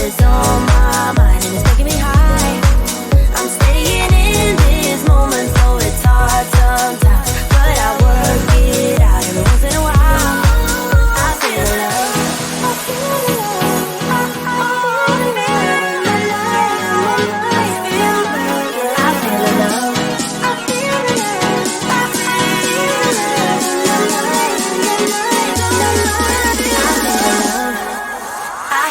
is on my mind and it's making me high. I'm staying in this moment, so it's hard sometimes, but I work it out every once in a while. I feel love. I feel love. I feel love. I feel love. I feel love. I feel love. I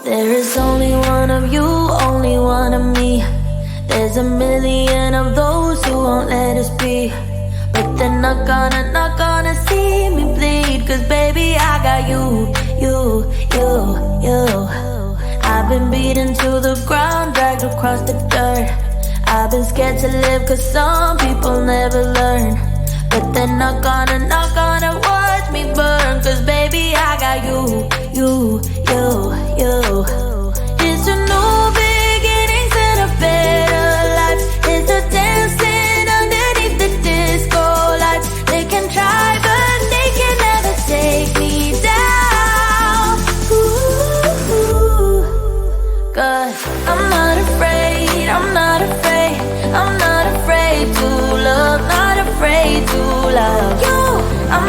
There is only one of you, only one of me. There's a million of those who won't let us be, but they're not gonna see me bleed. Cause baby, I got you. I've been beaten to the ground, dragged across the dirt. I've been scared to live cause some people never learn, but they're not gonna watch me burn. Cause baby, I got you. It's a new beginnings and a better life. It's a dancing underneath the disco lights. They can try but they can never take me down. Ooh, cause I'm not afraid, I'm not afraid, I'm not afraid to love, not afraid to love you. I'm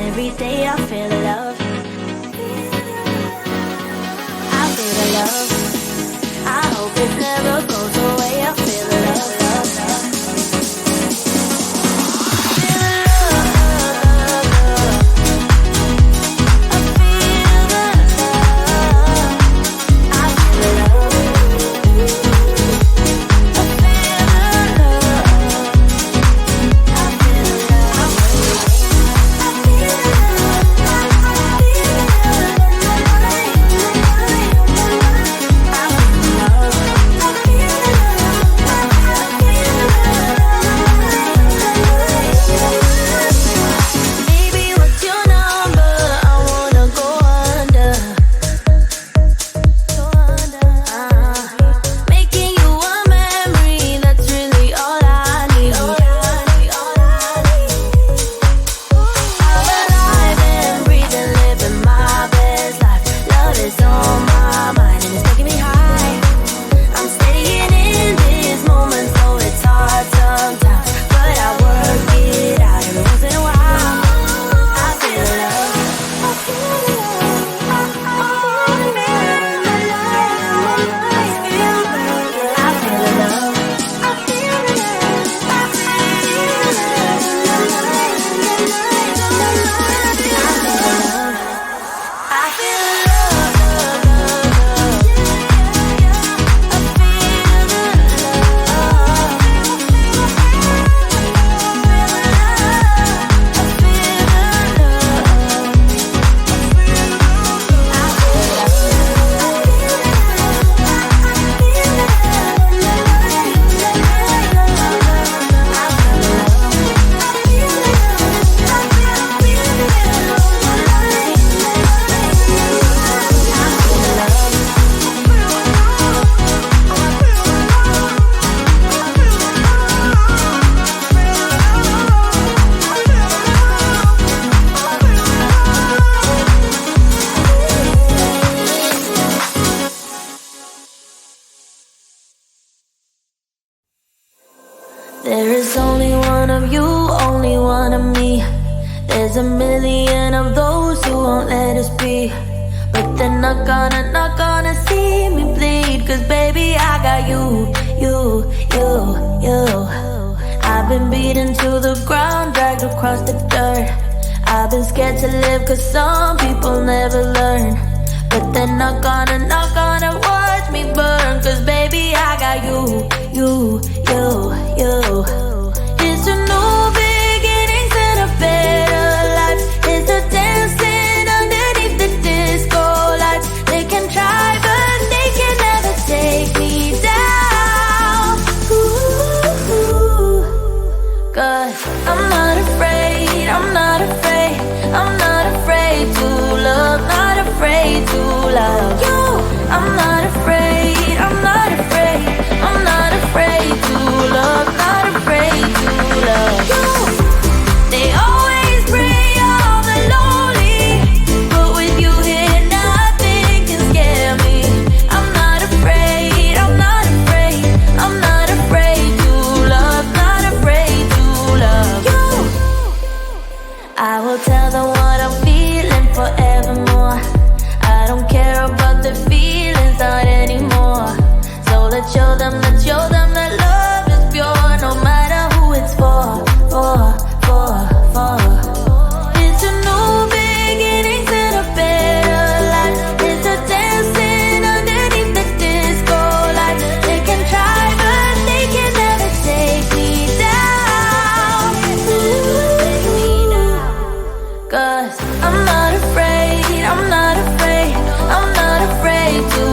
every day I feel the love. I feel the love. I hope it never goes away. I feel the love, love, love. Feel the love, love, love. I feel the love. I feel the love. I feel the love. I feel the love. I feel the Baby, what's your number? I wanna go under. Making you a memory, that's really all I need. I'm alive and breathing, living my best life. Love is on my mind and it's making me high. I'm staying in this moment, so it's hard sometimes, but I work it out every once in a while. I feel the love. I feel the love. I feel the love. I feel the love. I feel the love. I feel the love. I feel the love, love, love, love. I feel the love. There is only one of you, only one of me. There's a million of those who won't let us be. But they're not gonna see me bleed. Cause baby, I got you. I've been beaten to the ground, dragged across the dirt. I've been scared to live cause some people never learn. But they're not gonna watch me burn. Cause baby, I got you. It's a new beginnings and a better life. It's a dancing underneath the disco lights. They can try but they can never take me down. Ooh, cause I'm not afraid, I'm not afraid, I'm not afraid to love, not afraid to love you. I'm not afraid, I'm not afraid, I'm not afraid to love, not afraid to love you. They always pray all the lonely, but with you here nothing can scare me. I'm not afraid, I'm not afraid, I'm not afraid to love, not afraid to love you. I will tell them what I'm feeling forevermore. I don't care about the feelings, not anymore. So let's show them that love is pure, no matter who it's for. It's a new beginnings and a better life. It's a dancing underneath the disco lights. They can try but they can never take me down. Cause I'm not afraid, I'm not afraid, I'm not afraid to